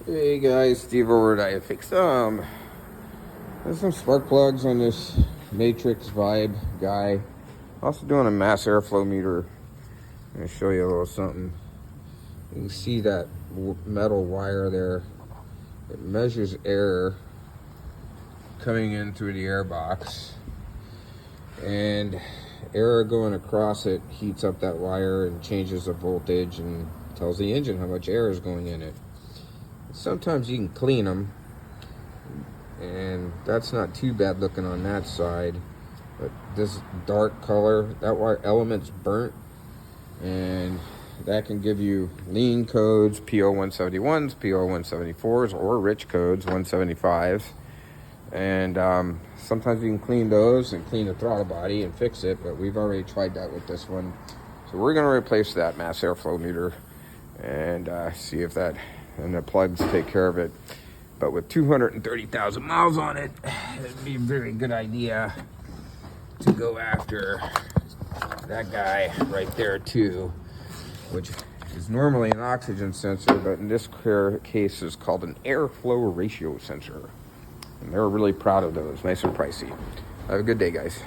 Hey guys, Steve over at iFix. There's some spark plugs on this Matrix Vibe guy. Also doing a mass airflow meter. I'm gonna show you a little something. You can see that metal wire there. It measures air coming in through the air box, and air going across it heats up that wire and changes the voltage and tells the engine how much air is going in it. Sometimes you can clean them, and that's not too bad looking on that side. But this dark color, that wire element's burnt, and that can give you lean codes, P0171s, P0174s, or rich codes, 175s. And sometimes you can clean those and clean the throttle body and fix it, but we've already tried that with this one. So we're going to replace that mass airflow meter and see if that, and the plugs take care of it. But with 230,000 miles on it, it'd be a very good idea to go after that guy right there too, which is normally an oxygen sensor, but in this case is called an airflow ratio sensor. And they're really proud of those, nice and pricey. Have a good day, guys.